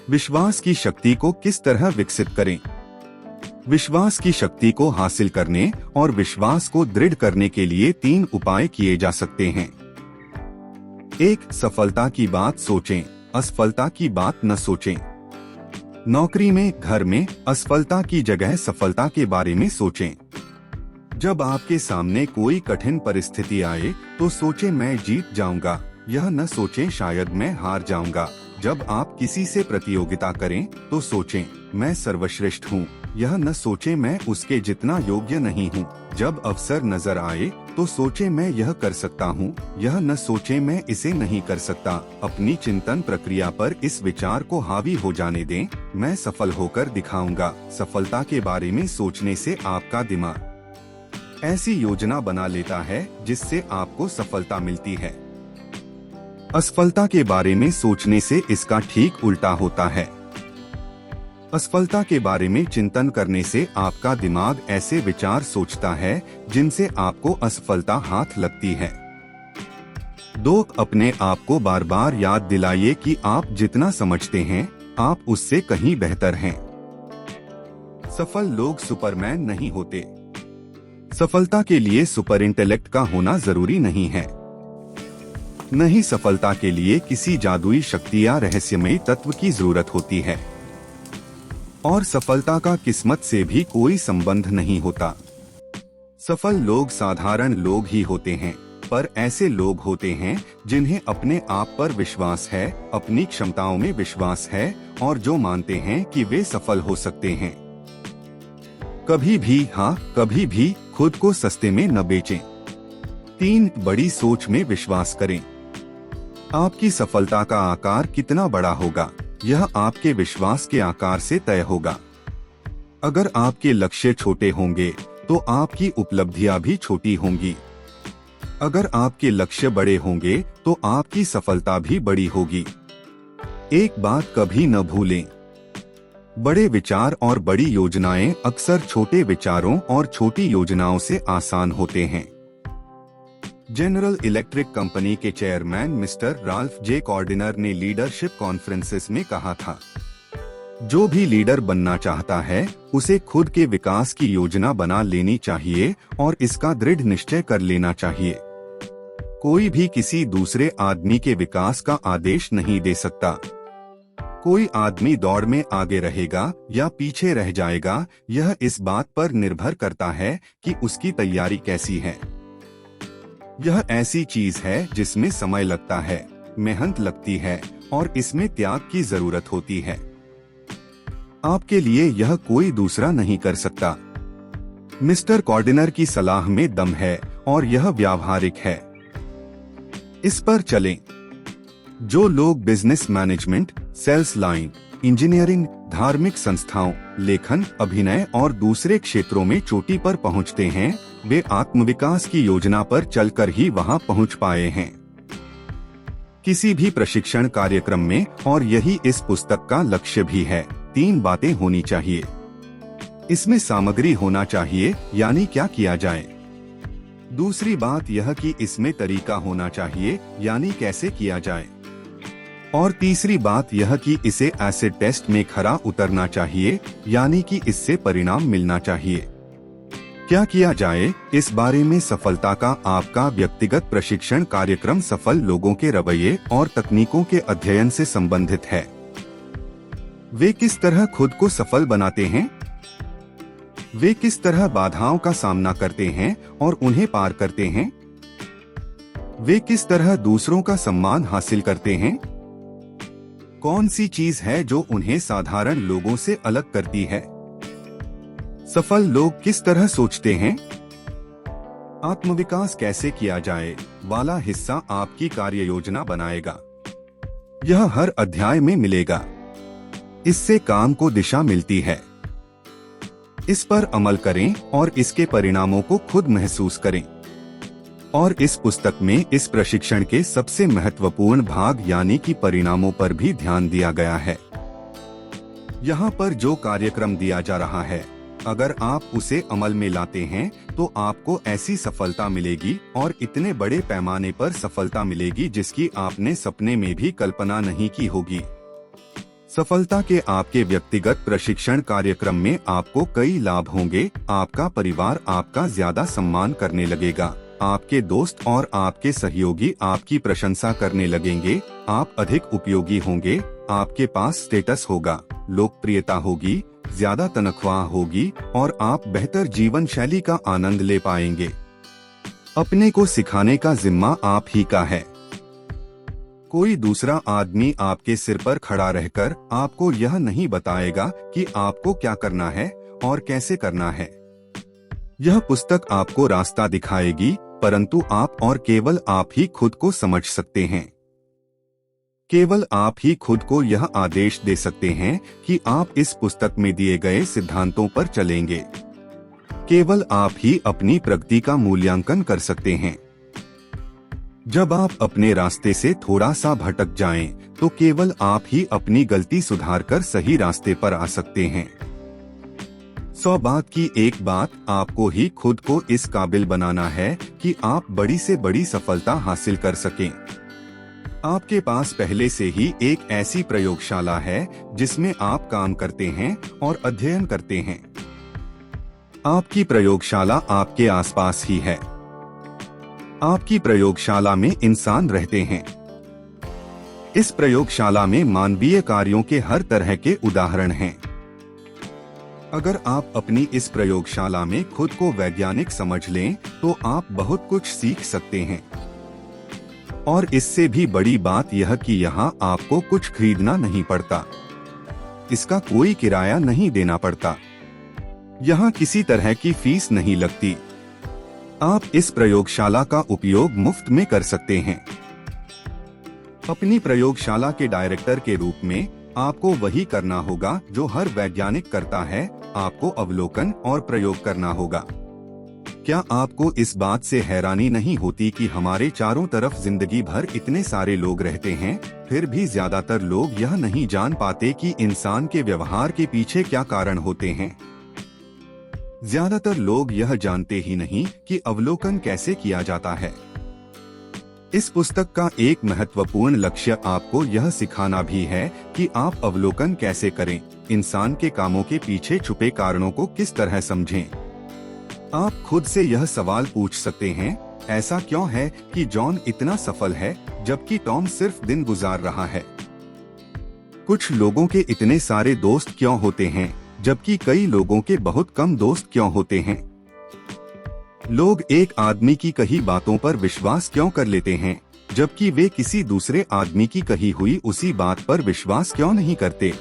विश्वास की शक्ति को किस तरह विकसित करें? विश्वास की शक्ति को हासिल करने और विश्वास को दृढ़ करने के लिए 3 उपाय किए जा सकते हैं। 1. सफलता की बात सोचें, असफलता की बात न सोचें। नौकरी में, घर में असफलता की जगह सफलता के बारे में सोचें। जब आपके सामने कोई कठिन परिस्थिति आए तो सोचें मैं जीत जाऊंगा, यह न सोचें शायद मैं हार जाऊंगा। जब आप किसी से प्रतियोगिता करें तो सोचें मैं सर्वश्रेष्ठ हूँ, यह न सोचें मैं उसके जितना योग्य नहीं हूँ। जब अवसर नजर आए तो सोचें मैं यह कर सकता हूँ, यह न सोचें मैं इसे नहीं कर सकता। अपनी चिंतन प्रक्रिया पर इस विचार को हावी हो जाने दें, मैं सफल होकर दिखाऊंगा। सफलता के बारे में सोचने से आपका दिमाग ऐसी योजना बना लेता है जिससे आपको सफलता मिलती है। असफलता के बारे में सोचने से इसका ठीक उल्टा होता है। असफलता के बारे में चिंतन करने से आपका दिमाग ऐसे विचार सोचता है जिनसे आपको असफलता हाथ लगती है। 2. अपने आप को बार बार याद दिलाइए कि आप जितना समझते हैं आप उससे कहीं बेहतर हैं। सफल लोग सुपरमैन नहीं होते। सफलता के लिए सुपर इंटेलेक्ट का होना जरूरी नहीं है। नहीं सफलता के लिए किसी जादुई शक्ति या रहस्यमयी तत्व की जरूरत होती है। और सफलता का किस्मत से भी कोई संबंध नहीं होता। सफल लोग साधारण लोग ही होते हैं, पर ऐसे लोग होते हैं जिन्हें अपने आप पर विश्वास है, अपनी क्षमताओं में विश्वास है और जो मानते हैं कि वे सफल हो सकते हैं। कभी भी खुद को सस्ते में न बेचें। 3. बड़ी सोच में विश्वास करें। आपकी सफलता का आकार कितना बड़ा होगा, यह आपके विश्वास के आकार से तय होगा। अगर आपके लक्ष्य छोटे होंगे तो आपकी उपलब्धियां भी छोटी होंगी। अगर आपके लक्ष्य बड़े होंगे तो आपकी सफलता भी बड़ी होगी। एक बात कभी न भूलें, बड़े विचार और बड़ी योजनाएं अक्सर छोटे विचारों और छोटी योजनाओं से आसान होते हैं। जनरल इलेक्ट्रिक कंपनी के चेयरमैन मिस्टर राल्फ जे कॉर्डिनर ने लीडरशिप कॉन्फ्रेंसेस में कहा था, जो भी लीडर बनना चाहता है उसे खुद के विकास की योजना बना लेनी चाहिए और इसका दृढ़ निश्चय कर लेना चाहिए। कोई भी किसी दूसरे आदमी के विकास का आदेश नहीं दे सकता। कोई आदमी दौड़ में आगे रहेगा या पीछे रह जाएगा, यह इस बात पर निर्भर करता है कि उसकी तैयारी कैसी है। यह ऐसी चीज है जिसमें समय लगता है, मेहनत लगती है और इसमें त्याग की जरूरत होती है। आपके लिए यह कोई दूसरा नहीं कर सकता। मिस्टर कॉर्डिनर की सलाह में दम है और यह व्यावहारिक है। इस पर चलें। जो लोग business management, sales line, engineering, धार्मिक संस्थाओं, लेखन, अभिनय और दूसरे क्षेत्रों में चोटी पर पहुंचते हैं, वे आत्मविकास की योजना पर चलकर ही वहां पहुंच पाए हैं। किसी भी प्रशिक्षण कार्यक्रम में, और यही इस पुस्तक का लक्ष्य भी है, 3 बातें होनी चाहिए। इसमें सामग्री होना चाहिए, यानी क्या किया जाए। दूसरी बात यह कि इसमें तरीका होना चाहिए, यानी कैसे किया जाए। और तीसरी बात यह कि इसे एसिड टेस्ट में खरा उतरना चाहिए, यानी कि इससे परिणाम मिलना चाहिए। क्या किया जाए, इस बारे में सफलता का आपका व्यक्तिगत प्रशिक्षण कार्यक्रम सफल लोगों के रवैये और तकनीकों के अध्ययन से संबंधित है। वे किस तरह खुद को सफल बनाते हैं, वे किस तरह बाधाओं का सामना करते हैं और उन्हें पार करते हैं, वे किस तरह दूसरों का सम्मान हासिल करते हैं, कौन सी चीज है जो उन्हें साधारण लोगों से अलग करती है, सफल लोग किस तरह सोचते हैं, आत्मविकास कैसे किया जाए वाला हिस्सा आपकी कार्य योजना बनाएगा। यह हर अध्याय में मिलेगा। इससे काम को दिशा मिलती है। इस पर अमल करें और इसके परिणामों को खुद महसूस करें। और इस पुस्तक में इस प्रशिक्षण के सबसे महत्वपूर्ण भाग यानी कि परिणामों पर भी ध्यान दिया गया है। यहाँ पर जो कार्यक्रम दिया जा रहा है, अगर आप उसे अमल में लाते हैं तो आपको ऐसी सफलता मिलेगी और इतने बड़े पैमाने पर सफलता मिलेगी जिसकी आपने सपने में भी कल्पना नहीं की होगी। सफलता के आपके व्यक्तिगत प्रशिक्षण कार्यक्रम में आपको कई लाभ होंगे। आपका परिवार आपका ज्यादा सम्मान करने लगेगा। आपके दोस्त और आपके सहयोगी आपकी प्रशंसा करने लगेंगे। आप अधिक उपयोगी होंगे। आपके पास स्टेटस होगा, लोकप्रियता होगी, ज्यादा तनख्वाह होगी और आप बेहतर जीवन शैली का आनंद ले पाएंगे। अपने को सिखाने का जिम्मा आप ही का है। कोई दूसरा आदमी आपके सिर पर खड़ा रहकर आपको यह नहीं बताएगा कि आपको क्या करना है और कैसे करना है। यह पुस्तक आपको रास्ता दिखाएगी, परंतु आप और केवल आप ही खुद को समझ सकते हैं। केवल आप ही खुद को यह आदेश दे सकते हैं कि आप इस पुस्तक में दिए गए सिद्धांतों पर चलेंगे। केवल आप ही अपनी प्रगति का मूल्यांकन कर सकते हैं। जब आप अपने रास्ते से थोड़ा सा भटक जाएं, तो केवल आप ही अपनी गलती सुधारकर सही रास्ते पर आ सकते हैं। 100 बात की एक बात, आपको ही खुद को इस काबिल बनाना है कि आप बड़ी से बड़ी सफलता हासिल कर सकें। आपके पास पहले से ही एक ऐसी प्रयोगशाला है जिसमें आप काम करते हैं और अध्ययन करते हैं। आपकी प्रयोगशाला आपके आसपास ही है। आपकी प्रयोगशाला में इंसान रहते हैं। इस प्रयोगशाला में मानवीय कार्यों के हर तरह के उदाहरण हैं। अगर आप अपनी इस प्रयोगशाला में खुद को वैज्ञानिक समझ लें, तो आप बहुत कुछ सीख सकते हैं। और इससे भी बड़ी बात यह कि यहाँ आपको कुछ खरीदना नहीं पड़ता। इसका कोई किराया नहीं देना पड़ता। यहाँ किसी तरह की फीस नहीं लगती। आप इस प्रयोगशाला का उपयोग मुफ्त में कर सकते हैं। अपनी प्रयोगशाला के डायरेक्टर के रूप में आपको वही करना होगा जो हर वैज्ञानिक करता है। आपको अवलोकन और प्रयोग करना होगा। क्या आपको इस बात से हैरानी नहीं होती कि हमारे चारों तरफ जिंदगी भर इतने सारे लोग रहते हैं, फिर भी ज्यादातर लोग यह नहीं जान पाते कि इंसान के व्यवहार के पीछे क्या कारण होते हैं। ज्यादातर लोग यह जानते ही नहीं कि अवलोकन कैसे किया जाता है। इस पुस्तक का एक महत्वपूर्ण लक्ष्य आपको यह सिखाना भी है कि आप अवलोकन कैसे करें, इंसान के कामों के पीछे छुपे कारणों को किस तरह समझें। आप खुद से यह सवाल पूछ सकते हैं, ऐसा क्यों है कि जॉन इतना सफल है जबकि टॉम सिर्फ दिन गुजार रहा है? कुछ लोगों के इतने सारे दोस्त क्यों होते हैं जबकि कई लोगों के बहुत कम दोस्त क्यों होते हैं? लोग एक आदमी की कही बातों पर विश्वास क्यों कर लेते हैं जबकि वे किसी दूसरे आदमी की कही हुई उसी बात पर विश्वास क्यों नहीं करते?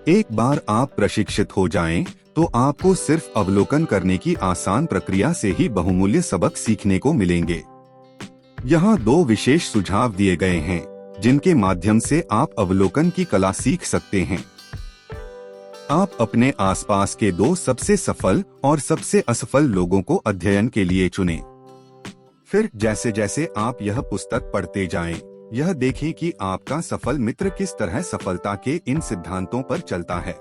एक बार आप प्रशिक्षित हो जाएं, तो आपको सिर्फ अवलोकन करने की आसान प्रक्रिया से ही बहुमूल्य सबक सीखने को मिलेंगे। यहाँ 2 विशेष सुझाव दिए गए हैं जिनके माध्यम से आप अवलोकन की कला सीख सकते हैं। आप अपने आसपास के 2 सबसे सफल और सबसे असफल लोगों को अध्ययन के लिए चुनें। फिर जैसे जैसे आप यह पुस्तक पढ़ते जाएं, यह देखें कि आपका सफल मित्र किस तरह सफलता के इन सिद्धांतों पर चलता है।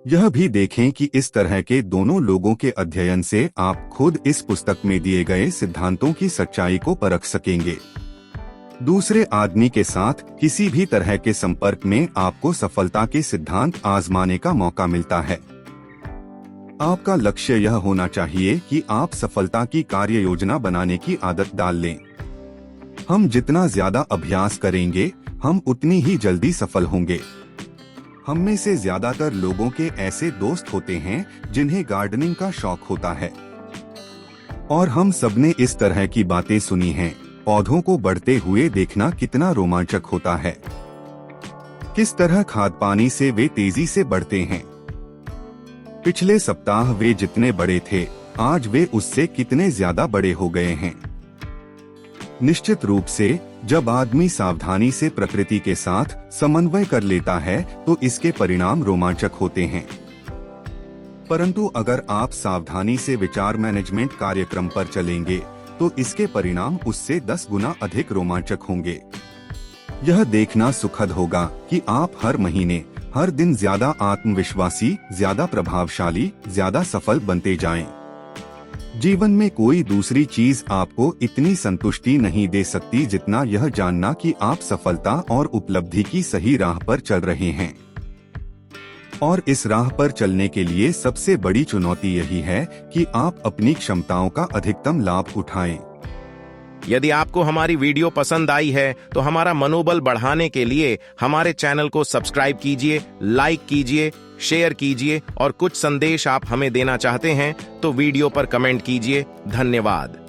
यह भी देखें कि इस तरह के दोनों लोगों के अध्ययन से आप खुद इस पुस्तक में दिए गए सिद्धांतों की सच्चाई को परख सकेंगे। दूसरे आदमी के साथ किसी भी तरह के संपर्क में आपको सफलता के सिद्धांत आजमाने का मौका मिलता है। आपका लक्ष्य यह होना चाहिए कि आप सफलता की कार्य योजना बनाने की आदत डाल लें। हम जितना ज्यादा अभ्यास करेंगे, हम उतनी ही जल्दी सफल होंगे। हम में से ज्यादातर लोगों के ऐसे दोस्त होते हैं जिन्हें गार्डनिंग का शौक होता है, और हम सबने इस तरह की बातें सुनी हैं। पौधों को बढ़ते हुए देखना कितना रोमांचक होता है। किस तरह खाद पानी से वे तेजी से बढ़ते हैं। पिछले सप्ताह वे जितने बड़े थे, आज वे उससे कितने ज्यादा बड़े हो गए हैं। निश्चित रूप से जब आदमी सावधानी से प्रकृति के साथ समन्वय कर लेता है, तो इसके परिणाम रोमांचक होते हैं। परंतु अगर आप सावधानी से विचार मैनेजमेंट कार्यक्रम पर चलेंगे, तो इसके परिणाम उससे 10 गुना अधिक रोमांचक होंगे। यह देखना सुखद होगा कि आप हर महीने, हर दिन ज्यादा आत्मविश्वासी, ज्यादा प्रभावशाली, ज्यादा सफल बनते जाएं। जीवन में कोई दूसरी चीज आपको इतनी संतुष्टि नहीं दे सकती जितना यह जानना कि आप सफलता और उपलब्धि की सही राह पर चल रहे हैं। और इस राह पर चलने के लिए सबसे बड़ी चुनौती यही है कि आप अपनी क्षमताओं का अधिकतम लाभ उठाएं। यदि आपको हमारी वीडियो पसंद आई है तो हमारा मनोबल बढ़ाने के लिए हमारे चैनल को सब्सक्राइब कीजिए, लाइक कीजिए, शेयर कीजिए और कुछ संदेश आप हमें देना चाहते हैं तो वीडियो पर कमेंट कीजिए। धन्यवाद।